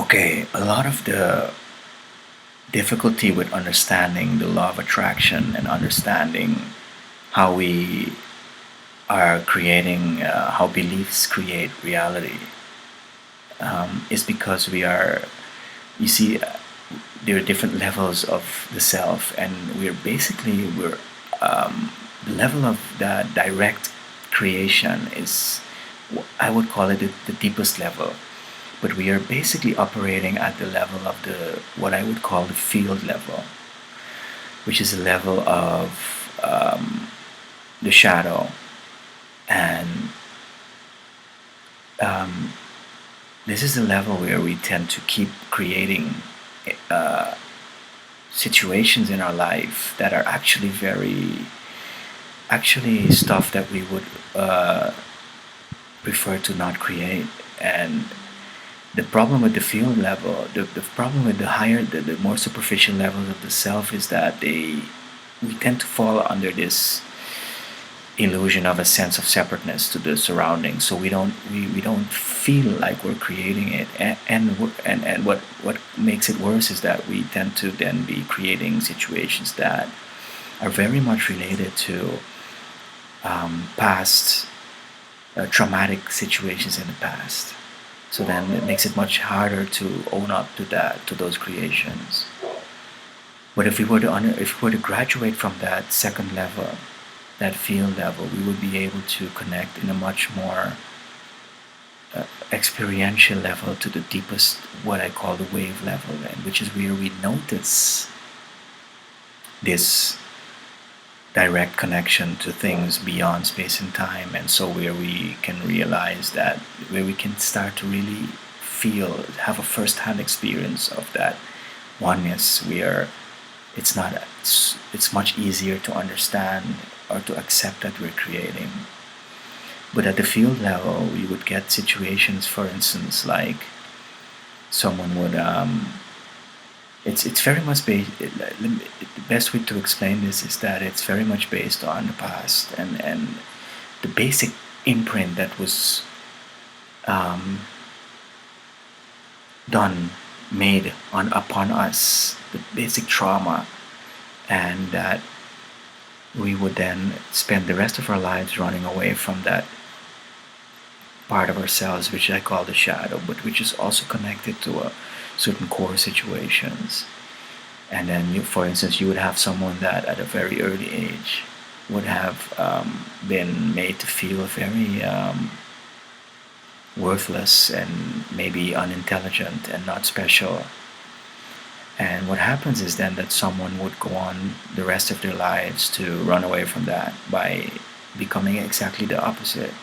Okay, a lot of the difficulty with understanding the law of attraction and understanding how we are creating, how beliefs create reality, is because you see, there are different levels of the self, and we're the level of the direct creation is, I would call it the deepest level, but we are basically operating at the level of the what I would call the field level, which is a level of the shadow, and um, this is the level where we tend to keep creating uh, situations in our life that are actually stuff that we would prefer to not create. And the problem with the field level, the problem with the more superficial levels of the self is that we tend to fall under this illusion of a sense of separateness to the surroundings, so we don't feel like we're creating it, and what makes it worse is that we tend to then be creating situations that are very much related to past traumatic situations in the past. So then it makes it much harder to own up to those creations. But if we were to graduate from that second level, that field level, we would be able to connect in a much more experiential level to the deepest, what I call the wave level, and which is where we notice this direct connection to things beyond space and time, and so where we can realize that, where we can start to really have a first-hand experience of that oneness, where it's much easier to understand or to accept that we're creating. But at the field level, we would get situations, for instance, like someone would it's very much based. The best way to explain this is that it's very much based on the past, and the basic imprint that was um, made upon us, the basic trauma, and that we would then spend the rest of our lives running away from that part of ourselves, which I call the shadow, but which is also connected to a certain core situations. And then, for instance, you would have someone that at a very early age would have been made to feel very worthless and maybe unintelligent and not special. And what happens is then that someone would go on the rest of their lives to run away from that by becoming exactly the opposite,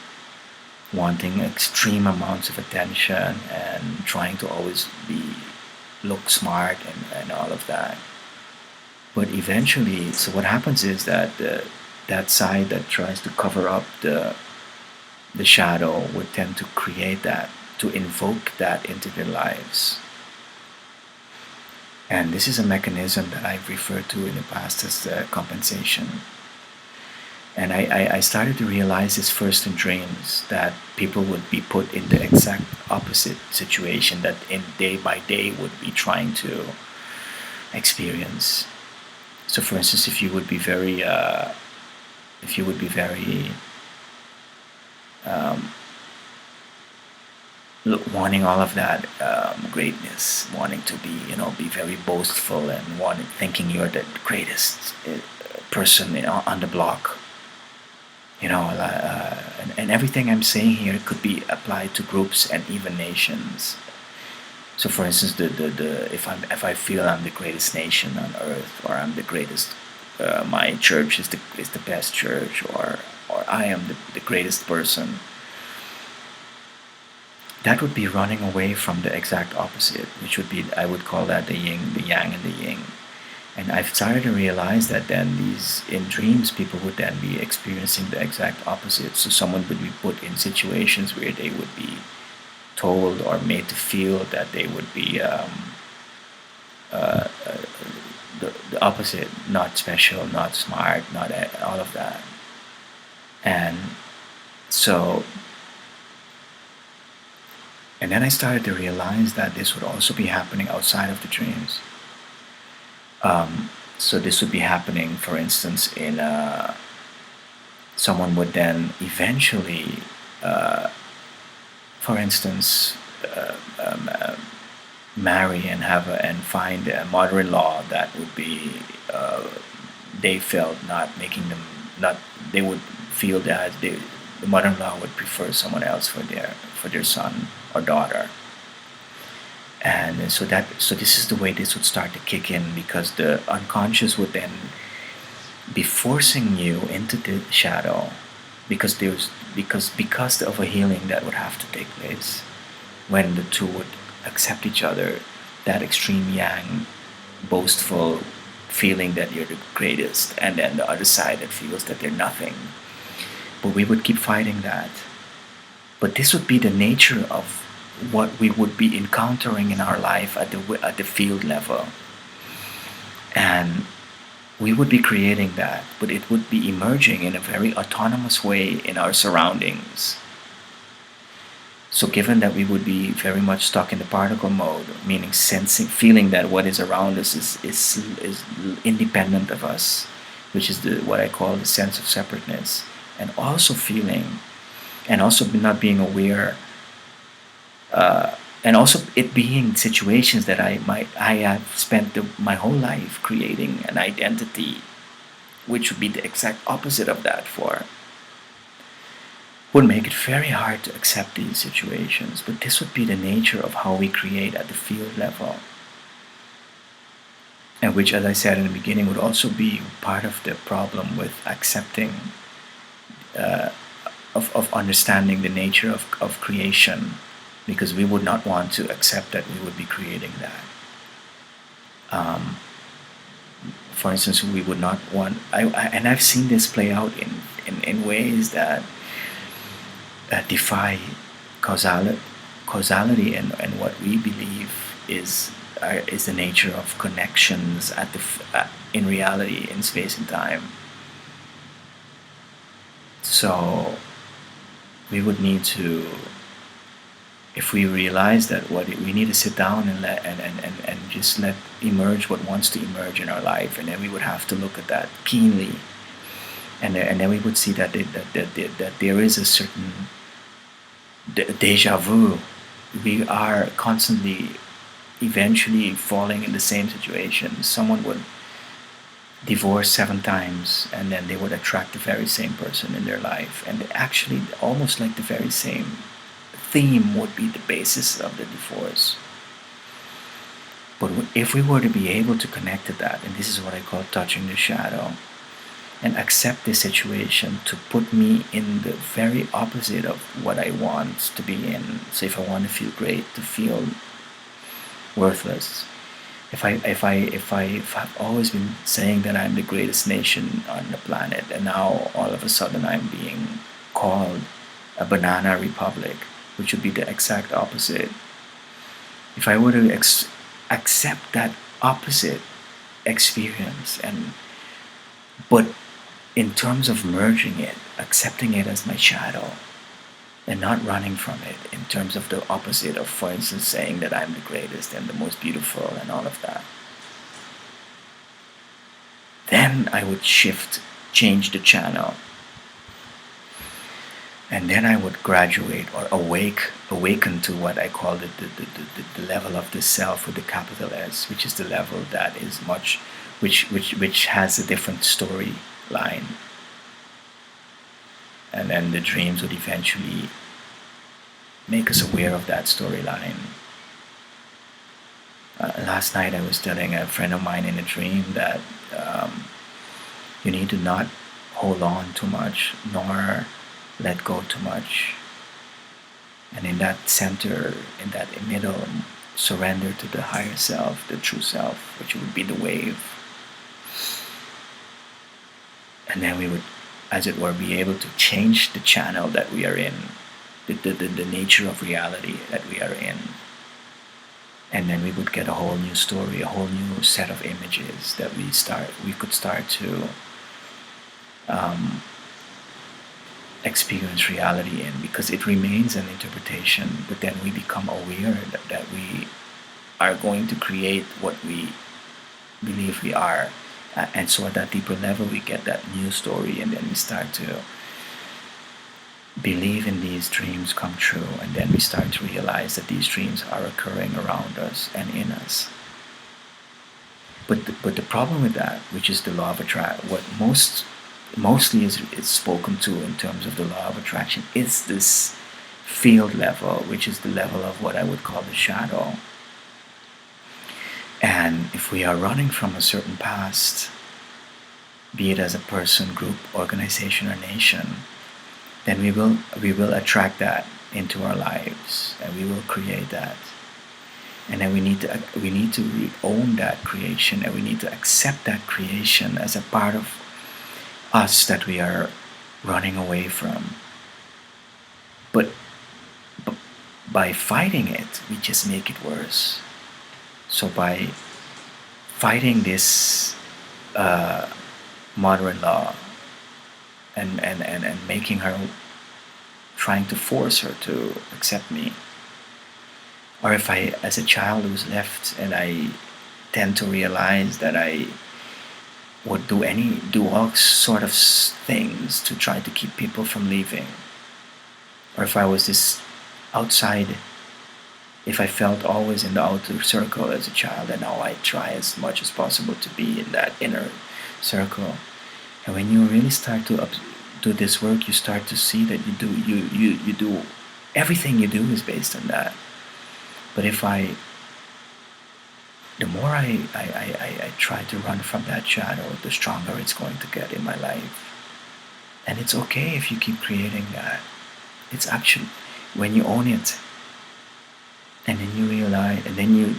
wanting extreme amounts of attention and trying to always look smart and all of that. But eventually, so what happens is that that side that tries to cover up the shadow would tend to create that, to invoke that into their lives. And this is a mechanism that I've referred to in the past as the compensation. And I started to realize this first in dreams, that people would be put in the exact opposite situation that in day by day would be trying to experience. So, for instance, if you would be very um, wanting all of that greatness, wanting to be, be very boastful and thinking you're the greatest person on the block. And everything I'm saying here could be applied to groups and even nations. So, for instance, if I feel I'm the greatest nation on earth, or I'm the greatest, my church is the best church, or I am the greatest person, that would be running away from the exact opposite, which would be, I would call that the yin, the yang, and the yin. And I've started to realize that then in dreams, people would then be experiencing the exact opposite. So someone would be put in situations where they would be told or made to feel that they would be uh, the opposite, not special, not smart, not all of that. And so And then I started to realize that this would also be happening outside of the dreams. So this would be happening, for instance, in someone would then eventually, uh, for instance, marry and and find a mother-in-law that would be, uh, they felt not making them, not, they would feel that the mother-in-law would prefer someone else for their son or daughter. And so this is the way this would start to kick in, because the unconscious would then be forcing you into the shadow, because because of a healing that would have to take place when the two would accept each other, that extreme yang, boastful feeling that you're the greatest, and then the other side that feels that they're nothing. But we would keep fighting that. But this would be the nature of what we would be encountering in our life at the field level. And we would be creating that, but it would be emerging in a very autonomous way in our surroundings. So given that we would be very much stuck in the particle mode, meaning sensing, feeling that what is around us is independent of us, which is what I call the sense of separateness, and also feeling, and also not being aware, and also it being situations that I have spent my whole life creating an identity, which would be the exact opposite of that for, would make it very hard to accept these situations. But this would be the nature of how we create at the field level, and which, as I said in the beginning, would also be part of the problem with accepting, uh, of understanding the nature of creation, because we would not want to accept that we would be creating that. Um, for instance, we would not want, and I've seen this play out in ways that defy causality and what we believe is the nature of connections in reality, in space and time. So we would need to, if we realize that we need to sit down and just let emerge what wants to emerge in our life, and then we would have to look at that keenly, and then we would see that that there is a certain deja vu. We are constantly, eventually falling in the same situation. Someone would divorce 7 times, and then they would attract the very same person in their life, and actually almost like the very same theme would be the basis of the divorce. But if we were to be able to connect to that, and this is what I call touching the shadow, and accept the situation to put me in the very opposite of what I want to be in. So if I want to feel great, to feel worthless. If I've always been saying that I'm the greatest nation on the planet, and now all of a sudden I'm being called a banana republic, which would be the exact opposite. If I were to accept that opposite experience, but in terms of merging it, accepting it as my shadow, and not running from it, in terms of the opposite of, for instance, saying that I'm the greatest and the most beautiful and all of that, then I would change the channel, and then I would graduate or awaken to what I call the level of the self with the capital S, which is the level that is much, which has a different storyline. And then the dreams would eventually make us aware of that storyline. Last night I was telling a friend of mine in a dream that you need to not hold on too much, nor let go too much. And in that center, in that middle, surrender to the higher self, the true self, which would be the wave. And then we would, as it were, be able to change the channel that we are in, the nature of reality that we are in. And then we would get a whole new story, a whole new set of images that we could start to experience reality in, because it remains an interpretation, but then we become aware that we are going to create what we believe we are. And so at that deeper level, we get that new story, and then we start to believe in these dreams come true, and then we start to realize that these dreams are occurring around us and in us. But the problem with that, which is the law of attraction, what mostly is spoken to in terms of the law of attraction, is this field level, which is the level of what I would call the shadow. And if we are running from a certain past, be it as a person, group, organization, or nation, then we will attract that into our lives, and we will create that. And then we need to own that creation, and we need to accept that creation as a part of us that we are running away from. But by fighting it, we just make it worse. So by fighting this mother-in-law and making her, trying to force her to accept me, or if I, as a child, was left, and I tend to realize that I would do all sort of things to try to keep people from leaving, or if I was this outside, if I felt always in the outer circle as a child, and now I try as much as possible to be in that inner circle. And when you really start to do this work, you start to see that you do everything you do is based on that. But the more I try to run from that shadow, the stronger it's going to get in my life. And it's okay if you keep creating that. It's actually, when you own it, and then you realize, and then you,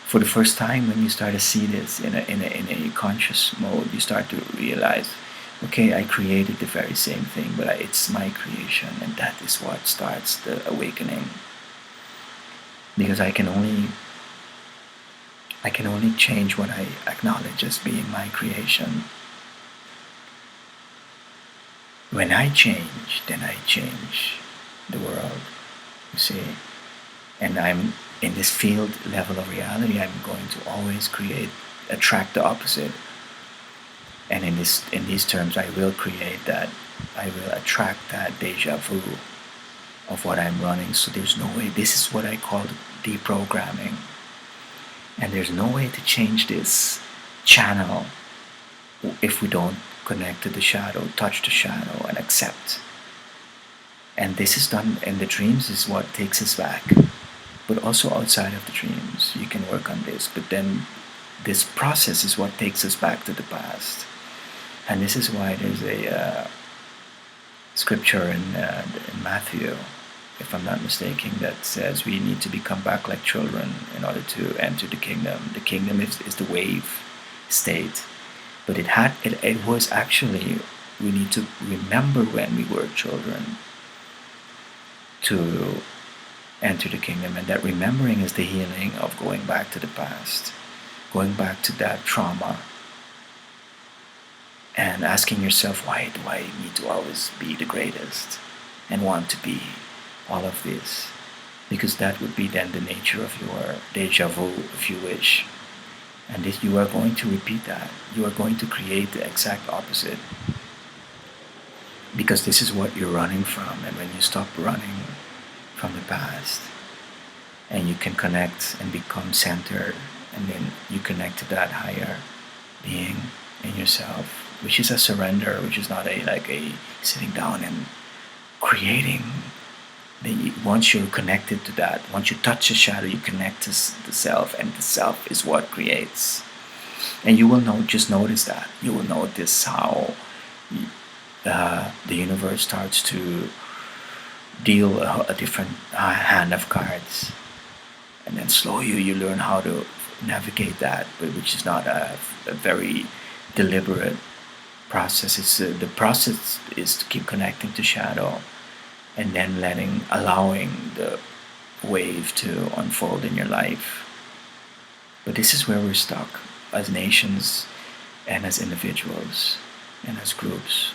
for the first time, when you start to see this in a conscious mode, you start to realize, okay, I created the very same thing, but it's my creation, and that is what starts the awakening. Because I can only change what I acknowledge as being my creation. When I change, then I change the world, you see. And I'm in this field level of reality, I'm going to always attract the opposite. And in these terms, I will create that. I will attract that deja vu of what I'm running. So there's no way. This is what I call deprogramming. And there's no way to change this channel if we don't connect to the shadow, touch the shadow, and accept. And this is done in the dreams, is what takes us back. But also outside of the dreams, you can work on this. But then this process is what takes us back to the past. And this is why there's a scripture in Matthew, if I'm not mistaken, that says we need to become back like children in order to enter the kingdom. The kingdom is the wave state. But it was actually, we need to remember when we were children to enter the kingdom. And that remembering is the healing of going back to the past, going back to that trauma, and asking yourself, why do I need to always be the greatest and want to be all of this? Because that would be then the nature of your deja vu, if you wish. And if you are going to repeat that, you are going to create the exact opposite. Because this is what you're running from. And when you stop running from the past, and you can connect and become centered, and then you connect to that higher being in yourself, which is a surrender, which is not a sitting down and creating. Once you're connected to that, once you touch the shadow, you connect to the self, and the self is what creates. And you will just notice that. You will notice how the universe starts to deal a different hand of cards. And then slowly you learn how to navigate that, which is not a very deliberate process. The process is to keep connecting to shadow, and then allowing the wave to unfold in your life. But this is where we're stuck as nations, and as individuals, and as groups.